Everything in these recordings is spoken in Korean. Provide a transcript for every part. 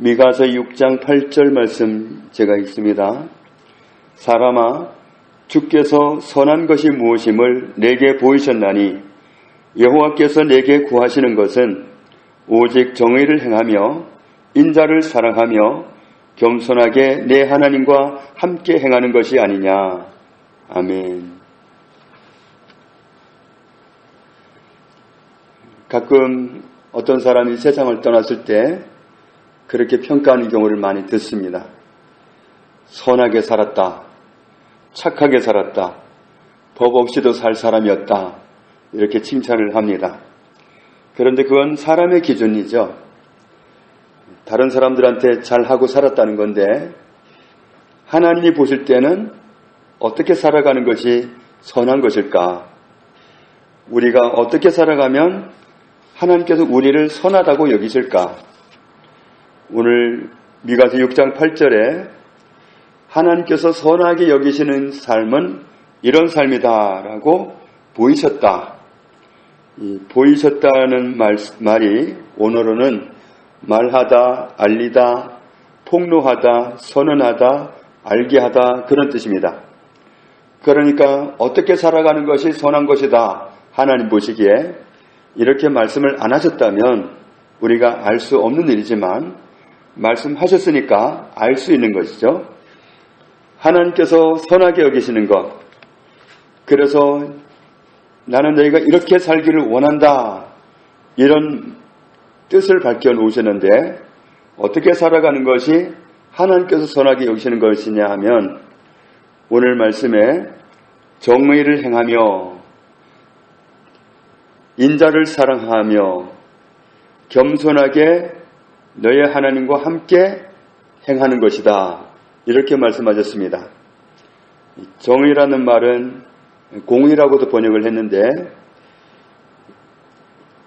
미가서 6장 8절 말씀 제가 읽습니다. 사람아, 주께서 선한 것이 무엇임을 내게 보이셨나니 여호와께서 내게 구하시는 것은 오직 정의를 행하며 인자를 사랑하며 겸손하게 내 하나님과 함께 행하는 것이 아니냐. 아멘. 가끔 어떤 사람이 세상을 떠났을 때 그렇게 평가하는 경우를 많이 듣습니다. 선하게 살았다. 착하게 살았다. 법 없이도 살 사람이었다. 이렇게 칭찬을 합니다. 그런데 그건 사람의 기준이죠. 다른 사람들한테 잘하고 살았다는 건데 하나님이 보실 때는 어떻게 살아가는 것이 선한 것일까? 우리가 어떻게 살아가면 하나님께서 우리를 선하다고 여기실까? 오늘 미가서 6장 8절에 하나님께서 선하게 여기시는 삶은 이런 삶이다라고 보이셨다. 이 보이셨다는 말이 오늘은 말하다, 알리다, 폭로하다, 선언하다, 알게 하다 그런 뜻입니다. 그러니까 어떻게 살아가는 것이 선한 것이다. 하나님 보시기에 이렇게 말씀을 안 하셨다면 우리가 알 수 없는 일이지만 말씀하셨으니까 알 수 있는 것이죠. 하나님께서 선하게 여기시는 것. 그래서 나는 너희가 이렇게 살기를 원한다. 이런 뜻을 밝혀 놓으셨는데 어떻게 살아가는 것이 하나님께서 선하게 여기시는 것이냐 하면 오늘 말씀에 정의를 행하며 인자를 사랑하며 겸손하게 너의 하나님과 함께 행하는 것이다. 이렇게 말씀하셨습니다. 정의라는 말은 공의라고도 번역을 했는데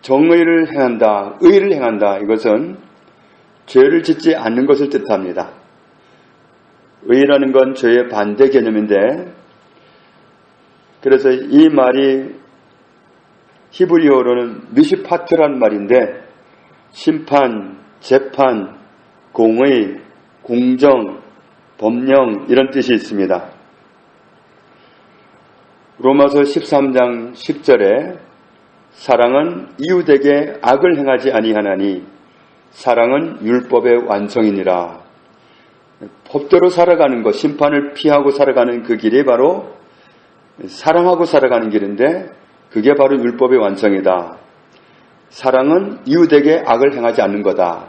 정의를 행한다, 의를 행한다. 이것은 죄를 짓지 않는 것을 뜻합니다. 의라는 건 죄의 반대 개념인데 그래서 이 말이 히브리어로는 미시파트라는 말인데 심판, 재판, 공의, 공정, 법령 이런 뜻이 있습니다. 로마서 13장 10절에 사랑은 이웃에게 악을 행하지 아니하나니 사랑은 율법의 완성이니라. 법대로 살아가는 것, 심판을 피하고 살아가는 그 길이 바로 사랑하고 살아가는 길인데 그게 바로 율법의 완성이다. 사랑은 이웃에게 악을 행하지 않는 거다.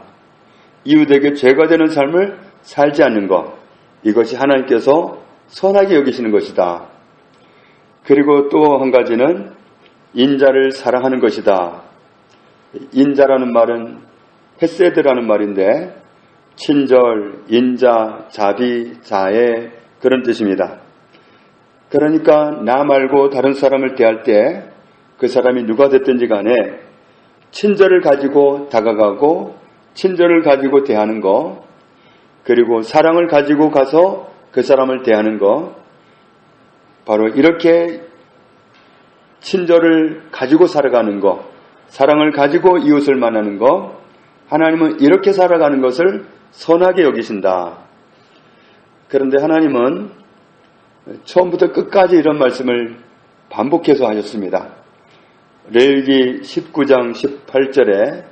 이웃에게 죄가 되는 삶을 살지 않는 것. 이것이 하나님께서 선하게 여기시는 것이다. 그리고 또 한 가지는 인자를 사랑하는 것이다. 인자라는 말은 헤세드라는 말인데 친절, 인자, 자비, 자애 그런 뜻입니다. 그러니까 나 말고 다른 사람을 대할 때 그 사람이 누가 됐든지 간에 친절을 가지고 다가가고 친절을 가지고 대하는 거 그리고 사랑을 가지고 가서 그 사람을 대하는 거 바로 이렇게 친절을 가지고 살아가는 거 사랑을 가지고 이웃을 만나는 거 하나님은 이렇게 살아가는 것을 선하게 여기신다. 그런데 하나님은 처음부터 끝까지 이런 말씀을 반복해서 하셨습니다. 레위기 19장 18절에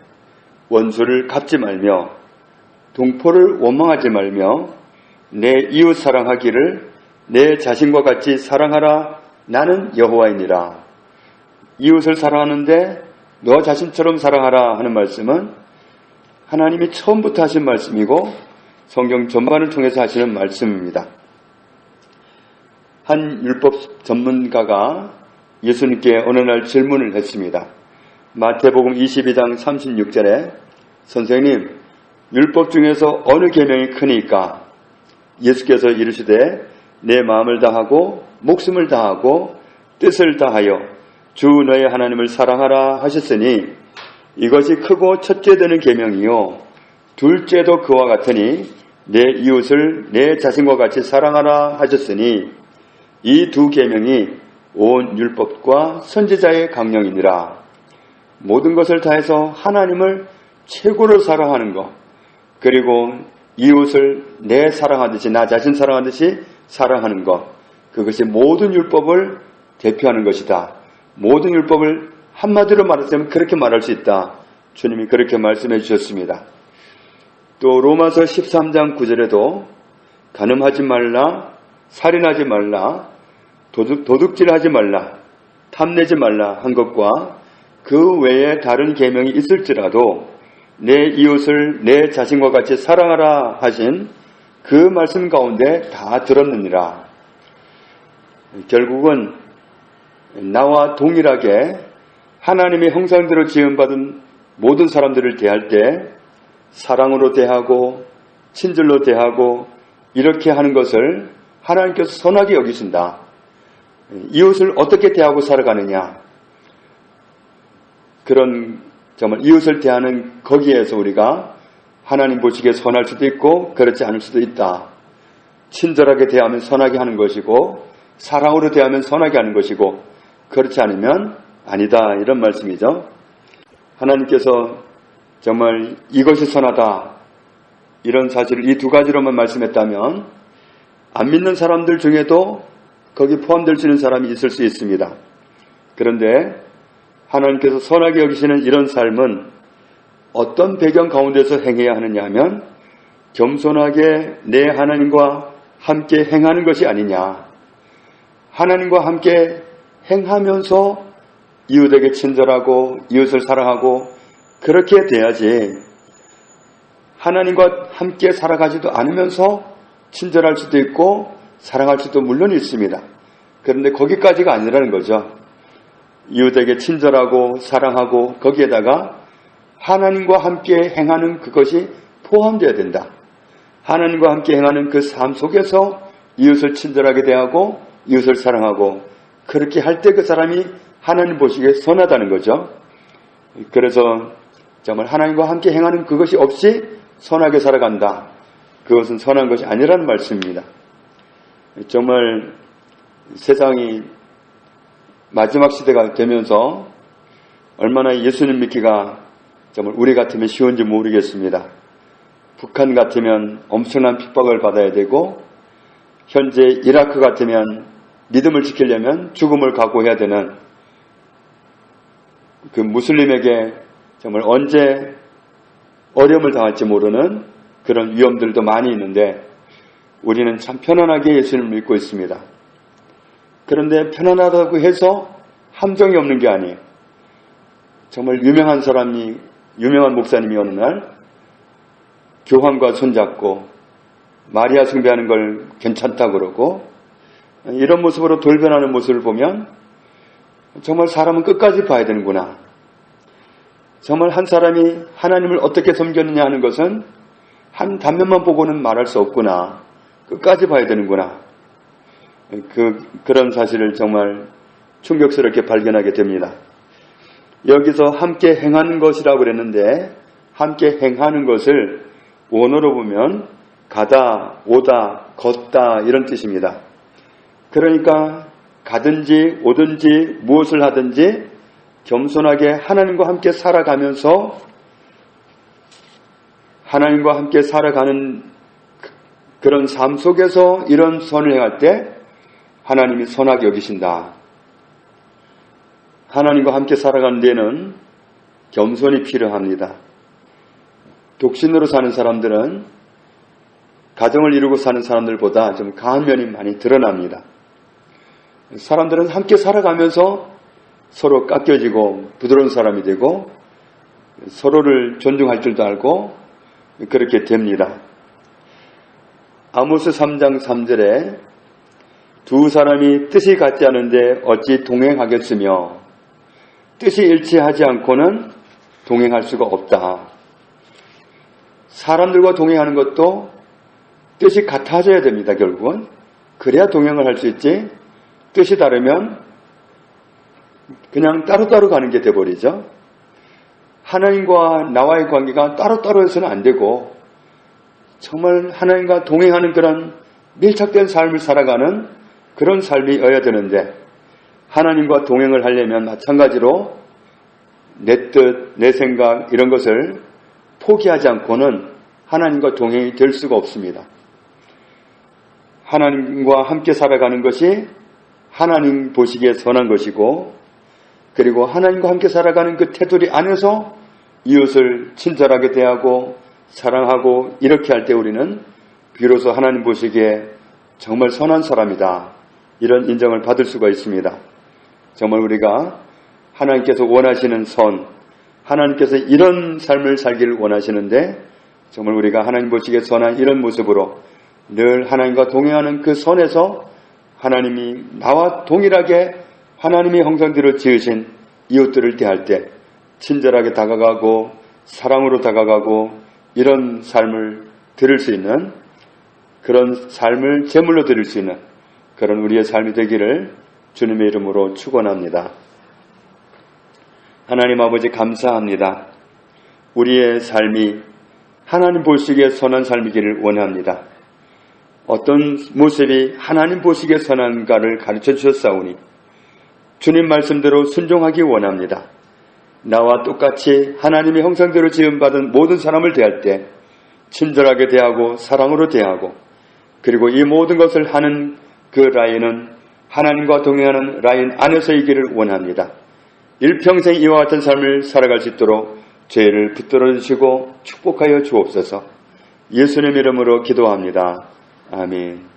원수를 갚지 말며 동포를 원망하지 말며 내 이웃 사랑하기를 내 자신과 같이 사랑하라. 나는 여호와이니라. 이웃을 사랑하는데 너 자신처럼 사랑하라 하는 말씀은 하나님이 처음부터 하신 말씀이고 성경 전반을 통해서 하시는 말씀입니다. 한 율법 전문가가 예수님께 어느 날 질문을 했습니다. 마태복음 22장 36절에 선생님, 율법 중에서 어느 계명이 크니까? 예수께서 이르시되 내 마음을 다하고 목숨을 다하고 뜻을 다하여 주 너의 하나님을 사랑하라 하셨으니 이것이 크고 첫째 되는 계명이요 둘째도 그와 같으니 내 이웃을 내 자신과 같이 사랑하라 하셨으니 이 두 계명이 온 율법과 선지자의 강령이니라. 모든 것을 다해서 하나님을 최고로 사랑하는 것 그리고 이웃을 내 사랑하듯이, 나 자신 사랑하듯이 사랑하는 것, 그것이 모든 율법을 대표하는 것이다. 모든 율법을 한마디로 말하자면 그렇게 말할 수 있다. 주님이 그렇게 말씀해 주셨습니다. 또 로마서 13장 9절에도 간음하지 말라, 살인하지 말라, 도둑질하지 말라, 탐내지 말라 한 것과 그 외에 다른 계명이 있을지라도 내 이웃을 내 자신과 같이 사랑하라 하신 그 말씀 가운데 다 들었느니라. 결국은 나와 동일하게 하나님의 형상대로 지음받은 모든 사람들을 대할 때 사랑으로 대하고 친절로 대하고 이렇게 하는 것을 하나님께서 선하게 여기신다. 이웃을 어떻게 대하고 살아가느냐, 그런 정말 이웃을 대하는 거기에서 우리가 하나님 보시기에 선할 수도 있고 그렇지 않을 수도 있다. 친절하게 대하면 선하게 하는 것이고 사랑으로 대하면 선하게 하는 것이고 그렇지 않으면 아니다, 이런 말씀이죠. 하나님께서 정말 이것이 선하다, 이런 사실을 이 두 가지로만 말씀했다면 안 믿는 사람들 중에도 거기 포함될 수 있는 사람이 있을 수 있습니다. 그런데 하나님께서 선하게 여기시는 이런 삶은 어떤 배경 가운데서 행해야 하느냐 하면 겸손하게 내 하나님과 함께 행하는 것이 아니냐. 하나님과 함께 행하면서 이웃에게 친절하고 이웃을 사랑하고 그렇게 돼야지, 하나님과 함께 살아가지도 않으면서 친절할 수도 있고 사랑할 수도 물론 있습니다. 그런데 거기까지가 아니라는 거죠. 이웃에게 친절하고 사랑하고 거기에다가 하나님과 함께 행하는 그것이 포함되어야 된다. 하나님과 함께 행하는 그 삶 속에서 이웃을 친절하게 대하고 이웃을 사랑하고 그렇게 할 때 그 사람이 하나님 보시기에 선하다는 거죠. 그래서 정말 하나님과 함께 행하는 그것이 없이 선하게 살아간다. 그것은 선한 것이 아니라는 말씀입니다. 정말 세상이 마지막 시대가 되면서 얼마나 예수님 믿기가 정말 우리 같으면 쉬운지 모르겠습니다. 북한 같으면 엄청난 핍박을 받아야 되고, 현재 이라크 같으면 믿음을 지키려면 죽음을 각오해야 되는, 그 무슬림에게 정말 언제 어려움을 당할지 모르는 그런 위험들도 많이 있는데 우리는 참 편안하게 예수님을 믿고 있습니다. 그런데 편안하다고 해서 함정이 없는 게 아니에요. 정말 유명한 목사님이 어느 날 교황과 손잡고 마리아 숭배하는 걸 괜찮다고 그러고, 이런 모습으로 돌변하는 모습을 보면 정말 사람은 끝까지 봐야 되는구나. 정말 한 사람이 하나님을 어떻게 섬겼느냐 하는 것은 한 단면만 보고는 말할 수 없구나. 끝까지 봐야 되는구나. 그런 사실을 정말 충격스럽게 발견하게 됩니다. 여기서 함께 행하는 것이라고 그랬는데, 함께 행하는 것을 원어로 보면 가다, 오다, 걷다 이런 뜻입니다. 그러니까 가든지 오든지 무엇을 하든지 겸손하게 하나님과 함께 살아가면서 하나님과 함께 살아가는 그런 삶 속에서 이런 선을 행할 때 하나님이 선하게 여기신다. 하나님과 함께 살아가는 데는 겸손이 필요합니다. 독신으로 사는 사람들은 가정을 이루고 사는 사람들보다 좀 강한 면이 많이 드러납니다. 사람들은 함께 살아가면서 서로 깎여지고 부드러운 사람이 되고 서로를 존중할 줄도 알고 그렇게 됩니다. 아모스 3장 3절에 두 사람이 뜻이 같지 않은데 어찌 동행하겠으며 뜻이 일치하지 않고는 동행할 수가 없다. 사람들과 동행하는 것도 뜻이 같아져야 됩니다. 결국은 그래야 동행을 할 수 있지, 뜻이 다르면 그냥 따로따로 가는 게 돼버리죠. 하나님과 나와의 관계가 따로따로 해서는 안 되고 정말 하나님과 동행하는 그런 밀착된 삶을 살아가는 그런 삶이어야 되는데, 하나님과 동행을 하려면 마찬가지로 내 뜻, 내 생각 이런 것을 포기하지 않고는 하나님과 동행이 될 수가 없습니다. 하나님과 함께 살아가는 것이 하나님 보시기에 선한 것이고, 그리고 하나님과 함께 살아가는 그 테두리 안에서 이웃을 친절하게 대하고 사랑하고 이렇게 할 때 우리는 비로소 하나님 보시기에 정말 선한 사람이다, 이런 인정을 받을 수가 있습니다. 정말 우리가 하나님께서 원하시는 선, 하나님께서 이런 삶을 살기를 원하시는데, 정말 우리가 하나님 보시기에 선한 이런 모습으로 늘 하나님과 동행하는 그 선에서 하나님이 나와 동일하게 하나님이 형상대로 지으신 이웃들을 대할 때 친절하게 다가가고 사랑으로 다가가고 이런 삶을 드릴 수 있는, 그런 삶을 제물로 드릴 수 있는 그런 우리의 삶이 되기를 주님의 이름으로 축원합니다. 하나님 아버지 감사합니다. 우리의 삶이 하나님 보시기에 선한 삶이기를 원합니다. 어떤 모습이 하나님 보시기에 선한가를 가르쳐 주셨사오니 주님 말씀대로 순종하기 원합니다. 나와 똑같이 하나님의 형상대로 지음받은 모든 사람을 대할 때 친절하게 대하고 사랑으로 대하고, 그리고 이 모든 것을 하는 그 라인은 하나님과 동행하는 라인 안에서이기를 원합니다. 일평생 이와 같은 삶을 살아갈 수 있도록 죄를 붙들어 주시고 축복하여 주옵소서. 예수님 이름으로 기도합니다. 아멘.